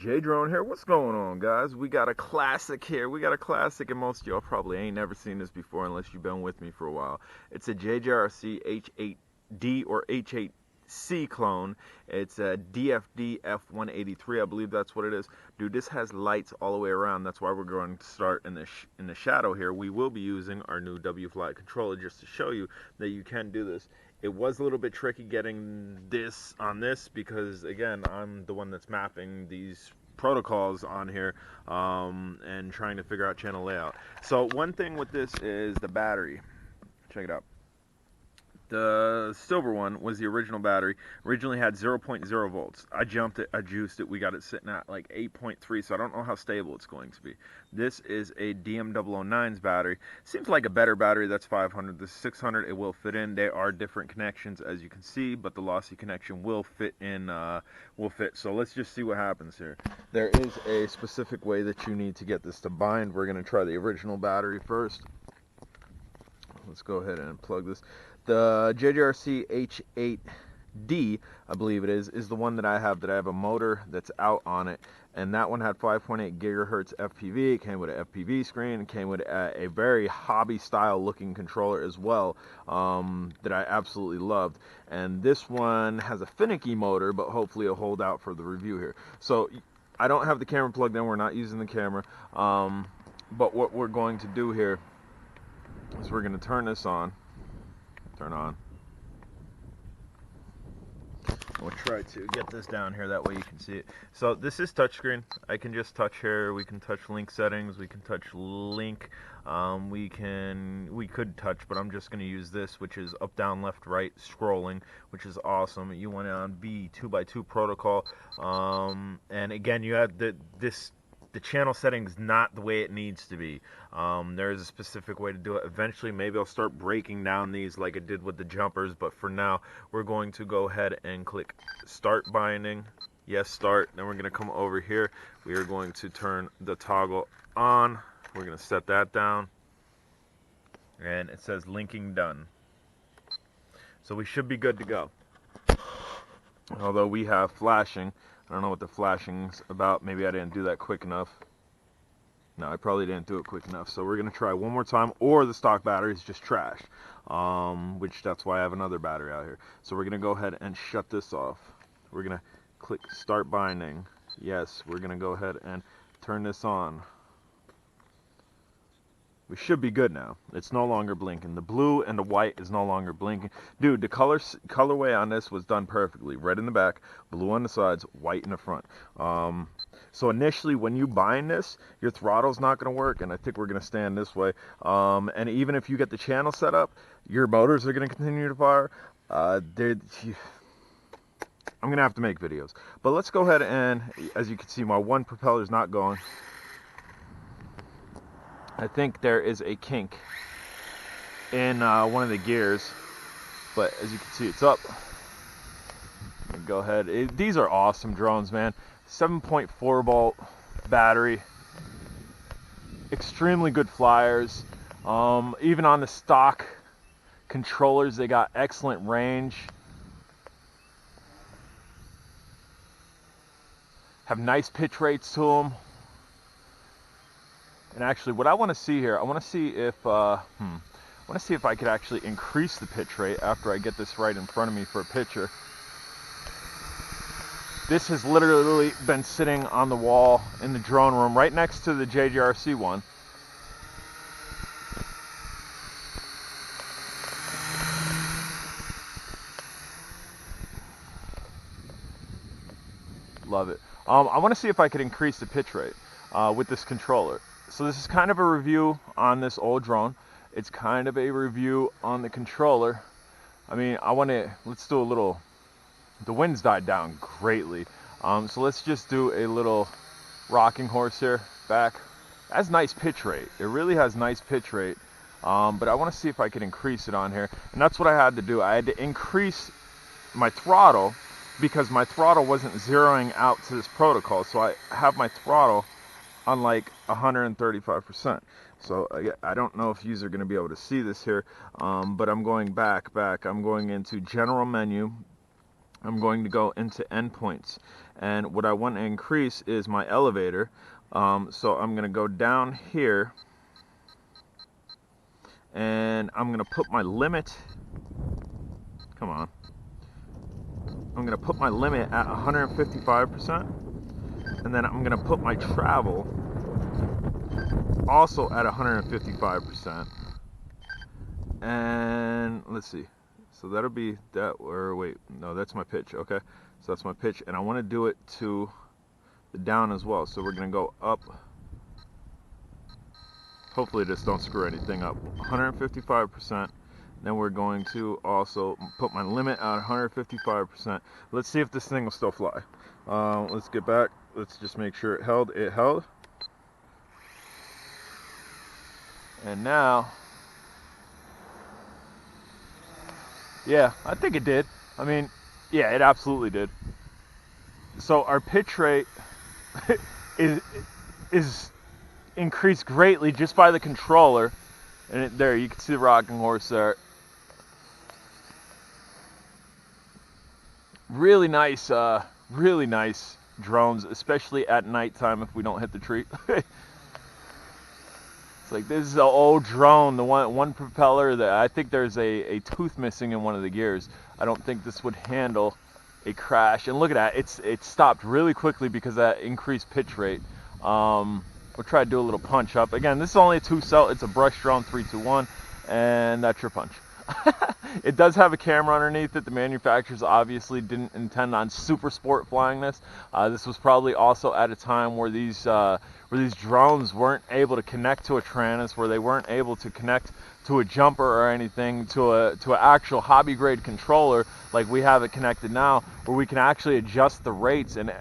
J Drone here. What's going on, guys? We got a classic here. We got a classic, and most of y'all probably ain't never seen this before unless you've been with me for a while. It's a JJRC H8D or H8C clone. It's a DFD F183, I believe that's what it is. Dude, this has lights all the way around. That's why we're going to start in the shadow here. We will be using our new WFLY controller just to show you that you can do this. It was a little bit tricky getting this on this because, again, I'm the one that's mapping these protocols on here and trying to figure out channel layout. So one thing with this is the battery. Check it out. The silver one was the original battery. Originally had 0.0 volts. I jumped it, I juiced it. We got it sitting at like 8.3, so I don't know how stable it's going to be. This is a DM009's battery. Seems like a better battery. That's 500. The 600, it will fit in. They are different connections, as you can see, but the lossy connection will fit in. So let's just see what happens here. There is a specific way that you need to get this to bind. We're going to try the original battery first. Let's go ahead and plug this. The JJRC H8D, I believe it is the one that I have a motor that's out on it, and that one had 5.8 gigahertz FPV. It came with an FPV screen. It came with a very hobby style looking controller as well, that I absolutely loved. And this one has a finicky motor, but hopefully it'll hold out for the review here. So I don't have the camera plugged in. We're not using the camera, but what we're going to do here is we're going to turn this on. Turn on. We'll try to get this down here, that way you can see it. So this is touchscreen. I can just touch here. We can touch link settings. We can touch link. We could touch, but I'm just going to use this, which is up, down, left, right, scrolling, which is awesome. You went on B 2x2 protocol, and again, you have the channel settings not the way it needs to be. There is a specific way to do it. Eventually, maybe I'll start breaking down these like I did with the jumpers, but for now, we're going to go ahead and click Start Binding. Yes, start. Then we're going to come over here. We are going to turn the toggle on. We're going to set that down. And it says linking done. So we should be good to go. Although we have flashing. I don't know what the flashing's about. Maybe I didn't do that quick enough. No, I probably didn't do it quick enough. So we're going to try one more time, or the stock battery is just trash. Which that's why I have another battery out here. So we're going to go ahead and shut this off. We're going to click Start Binding. Yes, we're going to go ahead and turn this on. We should be good now. It's no longer blinking. The blue and the white is no longer blinking. Dude, the colorway on this was done perfectly. Red in the back, blue on the sides, white in the front. So initially, when you bind this, your throttle's not going to work, and I think we're going to stand this way. And even if you get the channel set up, your motors are going to continue to fire. I'm going to have to make videos. But let's go ahead and, as you can see, my one propeller is not going. I think there is a kink in one of the gears, but as you can see, it's up. Go ahead. These are awesome drones, man. 7.4 volt battery, extremely good flyers. Even on the stock controllers, they got excellent range. Have nice pitch rates to them. And actually, what I want to see here, I want to see if I could actually increase the pitch rate after I get this right in front of me for a picture. This has literally been sitting on the wall in the drone room right next to the JJRC one. Love it. I want to see if I could increase the pitch rate with this controller. So this is kind of a review on this old drone. It's kind of a review on the controller. I mean, let's do a little, the wind's died down greatly. So let's just do a little rocking horse here, back. That's nice pitch rate. It really has nice pitch rate. But I want to see if I can increase it on here. And that's what I had to do. I had to increase my throttle because my throttle wasn't zeroing out to this protocol. So I have my throttle on like 135%. So I don't know if you are going to be able to see this here, but I'm going back. I'm going into general menu. I'm going to go into endpoints, And what I want to increase is my elevator. So I'm going to go down here, and I'm going to put my limit, come on, I'm going to put my limit at 155%, and then I'm going to put my travel also at 155%. And let's see, so that'll be that, or wait, no, that's my pitch. Okay, so that's my pitch, and I want to do it to the down as well. So we're going to go up, hopefully this don't screw anything up, 155%. Then we're going to also put my limit at 155%. Let's see if this thing will still fly. Let's get back, let's just make sure it held. And now, yeah, I think it did. I mean, yeah, it absolutely did. So our pitch rate is increased greatly just by the controller. And there, you can see the rocking horse there. Really nice drones, especially at nighttime if we don't hit the tree. It's like, this is an old drone, the one propeller that I think there's a tooth missing in one of the gears. I don't think this would handle a crash. And look at that, it stopped really quickly because of that increased pitch rate. We'll try to do a little punch up. Again, this is only a 2-cell, it's a brush drone 321, and that's your punch. It does have a camera underneath it. The manufacturers obviously didn't intend on super sport flying this. This was probably also at a time where these drones weren't able to connect to a Tranis, where they weren't able to connect to a jumper or anything, to an actual hobby grade controller like we have it connected now, where we can actually adjust the rates and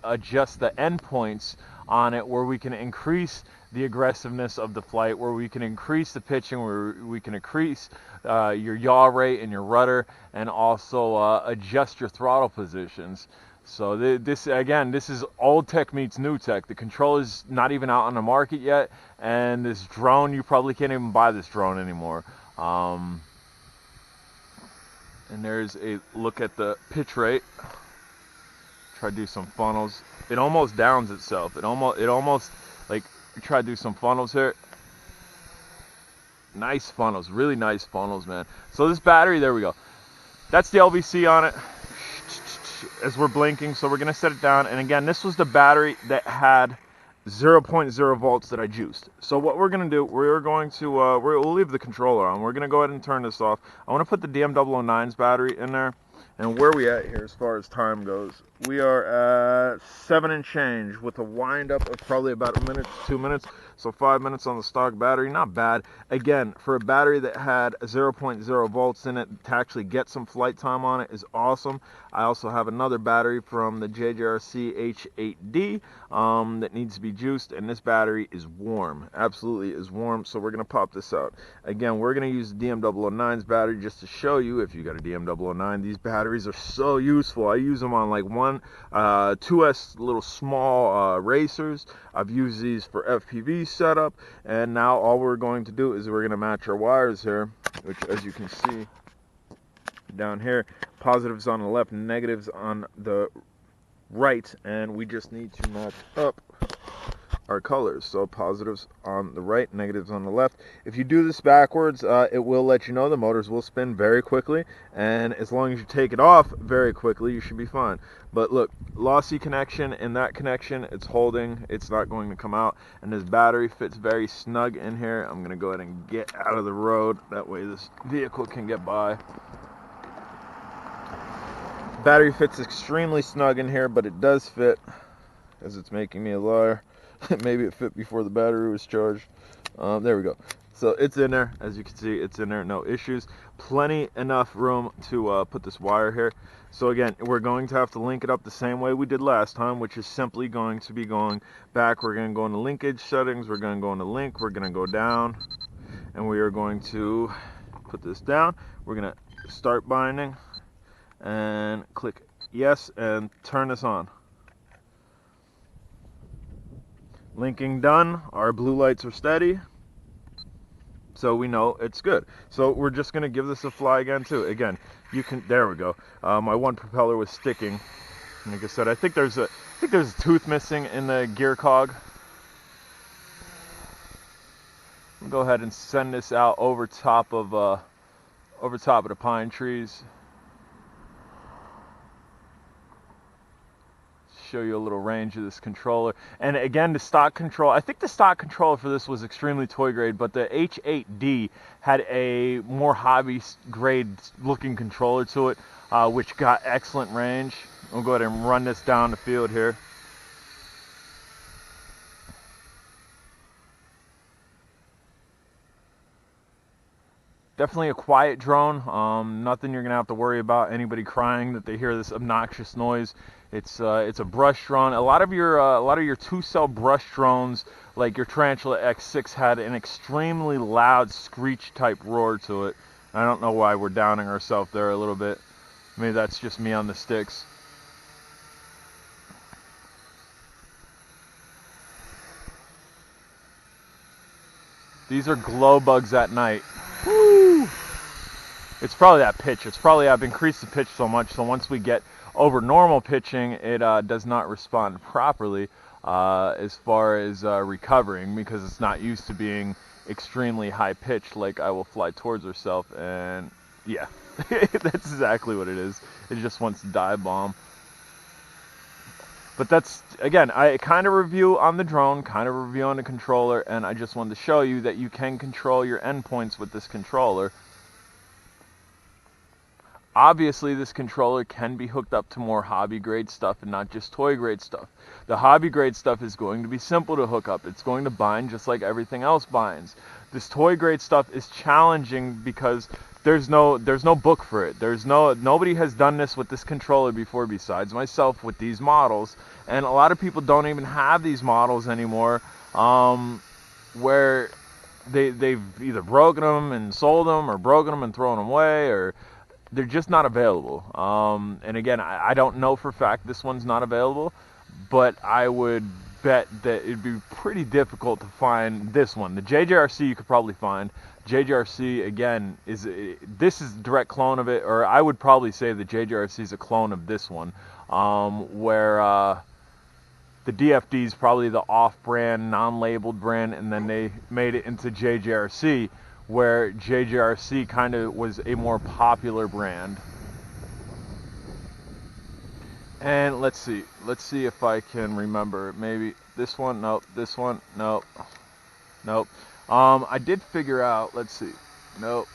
adjust the endpoints on it, where we can increase the aggressiveness of the flight, where we can increase the pitching, where we can increase your yaw rate and your rudder, and also adjust your throttle positions. So this is old tech meets new tech. The controller's not even out on the market yet, and this drone, you probably can't even buy this drone anymore. And there's a look at the pitch rate. Try to do some funnels. It almost downs itself. It almost like, try to do some funnels here. Nice funnels, really nice funnels, man. So this battery, there we go. That's the LVC on it as we're blinking. So we're gonna set it down. And again, this was the battery that had 0.0 volts that I juiced. So what we're gonna do, we're going to we'll leave the controller on. We're gonna go ahead and turn this off. I want to put the DM009's battery in there. And where we at here as far as time goes, we are at 7 and change with a wind up of probably about a minute to 2 minutes. So 5 minutes on the stock battery, not bad. Again, for a battery that had 0.0 volts in it, to actually get some flight time on it is awesome. I also have another battery from the JJRC H8D that needs to be juiced, and this battery is warm, absolutely is warm. So we're gonna pop this out. Again, we're gonna use the DM009's battery just to show you, if you got a DM009, these batteries are so useful. I use them on like 2S little small racers. I've used these for FPV setup, and now all we're going to do is we're going to match our wires here, which, as you can see down here, positives on the left, negatives on the right, and we just need to match up our colors. So positives on the right, negatives on the left. If you do this backwards, it will let you know the motors will spin very quickly, and as long as you take it off very quickly, you should be fine. But look, lossy connection in that connection, it's holding, it's not going to come out, and this battery fits very snug in here. I'm gonna go ahead and get out of the road, that way this vehicle can get by. Battery fits extremely snug in here, but it does fit, as it's making me a liar. Maybe it fit before the battery was charged. There we go. So it's in there, as you can see, it's in there, no issues. Plenty enough room to put this wire here. So again, we're going to have to link it up the same way we did last time, which is simply going to be going back. We're going to go into linkage settings, we're going to go into link, we're going to go down, and we are going to put this down. We're going to start binding, and click yes, and turn this on. Linking done, our blue lights are steady, so we know it's good. So we're just going to give this a fly again too. Again, you can, there we go. My one propeller was sticking, Like I said, I think there's a tooth missing in the gear cog. We'll go ahead and send this out over top of the pine trees. Show you a little range of this controller. And again, the stock control, I think the stock controller for this was extremely toy grade, but the H8D had a more hobby grade looking controller to it, which got excellent range. We'll go ahead and run this down the field here. Definitely a quiet drone. Nothing you're gonna have to worry about anybody crying that they hear this obnoxious noise. It's a brush drone. A lot of your two-cell brush drones, like your Tarantula X6, had an extremely loud screech type roar to it. I don't know why we're downing ourselves there a little bit. Maybe that's just me on the sticks. These are glow bugs at night. Woo! It's probably that pitch. It's probably I've increased the pitch so much, so once we get over normal pitching, it does not respond properly as far as recovering, because it's not used to being extremely high pitched like I Will Fly Towards Herself. And yeah, that's exactly what it is. It just wants to dive bomb. But that's, again, I kind of review on the drone, kind of review on the controller, and I just wanted to show you that you can control your endpoints with this controller. Obviously, this controller can be hooked up to more hobby grade stuff and not just toy grade stuff. The hobby grade stuff is going to be simple to hook up. It's going to bind just like everything else binds. This toy grade stuff is challenging because there's no book for it. Nobody has done this with this controller before besides myself with these models, and a lot of people don't even have these models anymore, where they've either broken them and sold them, or broken them and thrown them away, or they're just not available. And again, I don't know for a fact this one's not available, but I would bet that it'd be pretty difficult to find this one. The JJRC you could probably find. JJRC, again, this is a direct clone of it, or I would probably say the JJRC is a clone of this one, where the DFD is probably the off-brand, non-labeled brand, and then they made it into JJRC, where JJRC kind of was a more popular brand. And let's see if I can remember. Maybe this one, nope. This one, nope. Nope. I did figure out, let's see, nope.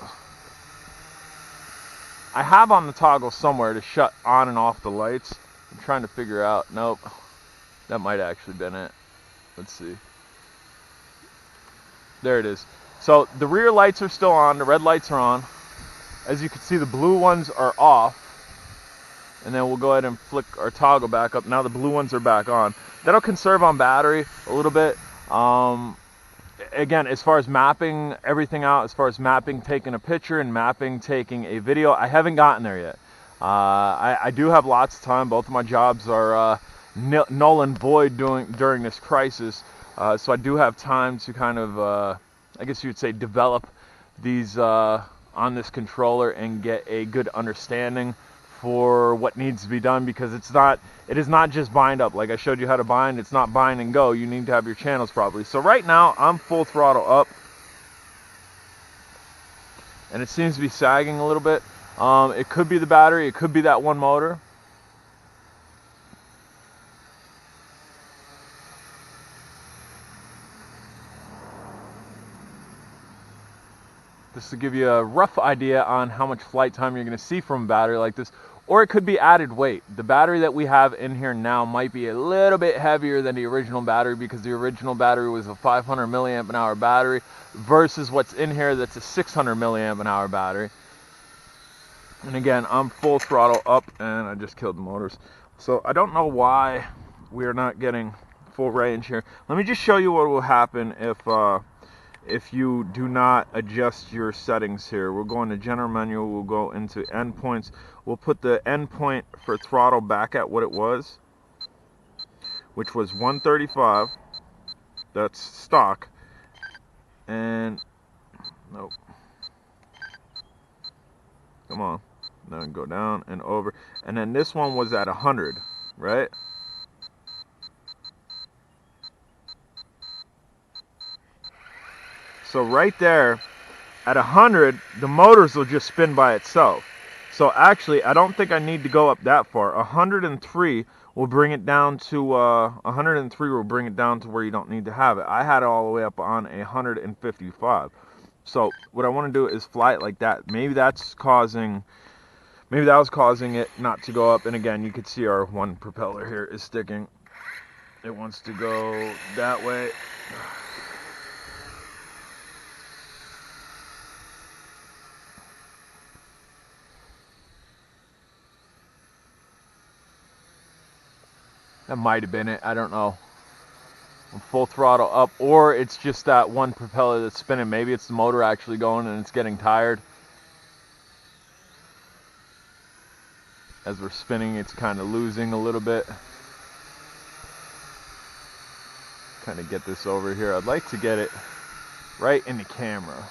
I have on the toggle somewhere to shut on and off the lights. I'm trying to figure out, nope. That might actually been it. Let's see. There it is. So the rear lights are still on, the red lights are on. As you can see, the blue ones are off. And then we'll go ahead and flick our toggle back up. Now the blue ones are back on. That'll conserve on battery a little bit. Again, as far as mapping everything out, as far as mapping taking a picture and mapping taking a video, I haven't gotten there yet. I do have lots of time. Both of my jobs are null and void during this crisis. So I do have time to kind of, I guess you would say, develop these on this controller and get a good understanding for what needs to be done, because it is not just bind up. Like I showed you how to bind, it's not bind and go. You need to have your channels properly. So right now I'm full throttle up, and it seems to be sagging a little bit. It could be the battery, it could be that one motor. This will give you a rough idea on how much flight time you're going to see from a battery like this. Or it could be added weight. The battery that we have in here now might be a little bit heavier than the original battery, because the original battery was a 500 milliamp an hour battery versus what's in here that's a 600 milliamp an hour battery. And again, I'm full throttle up, and I just killed the motors. So I don't know why we're not getting full range here. Let me just show you what will happen if you do not adjust your settings here. We'll go into general menu, we'll go into endpoints. We'll put the endpoint for throttle back at what it was, which was 135. That's stock. And nope. Come on. Then go down and over. And then this one was at 100. right? So right there, at 100, the motors will just spin by itself. So actually, I don't think I need to go up that far. 103 will bring it down to 103 will bring it down to where you don't need to have it. I had it all the way up on 155. So what I want to do is fly it like that. Maybe that was causing it not to go up. And again, you can see our one propeller here is sticking. It wants to go that way. That might have been it. I don't know. Full throttle up, or it's just that one propeller that's spinning. Maybe it's the motor actually going and it's getting tired. As we're spinning, it's kind of losing a little bit. Kind of get this over here. I'd like to get it right in the camera.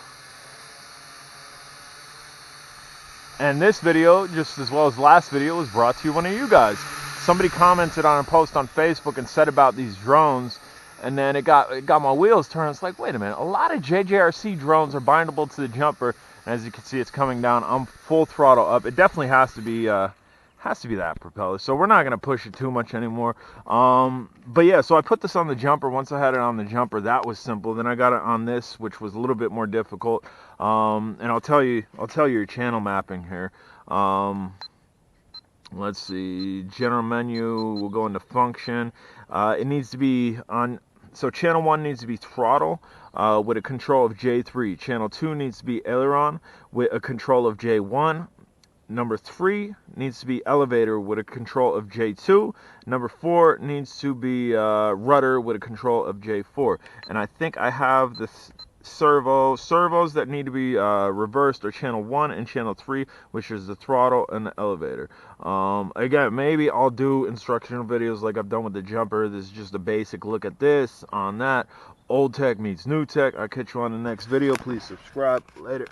And this video, just as well as last video, was brought to you one of you guys. Somebody commented on a post on Facebook and said about these drones, and then it got my wheels turned. It's like, wait a minute, a lot of JJRC drones are bindable to the jumper, and as you can see, it's coming down. I'm full throttle up. It definitely has to be that propeller. So we're not gonna push it too much anymore. But yeah, so I put this on the jumper. Once I had it on the jumper, that was simple. Then I got it on this, which was a little bit more difficult. And I'll tell you your channel mapping here. Let's see, general menu, we'll go into function. It needs to be on, so channel 1 needs to be throttle with a control of J3. Channel 2 needs to be aileron with a control of J1. Number 3 needs to be elevator with a control of J2. Number 4 needs to be rudder with a control of J4. And I think I have this servos that need to be reversed are channel 1 and channel 3, which is the throttle and the elevator. Again, maybe I'll do instructional videos like I've done with the jumper. This is just a basic look at this, on that. Old tech meets new tech. I'll catch you on the next video. Please subscribe. Later.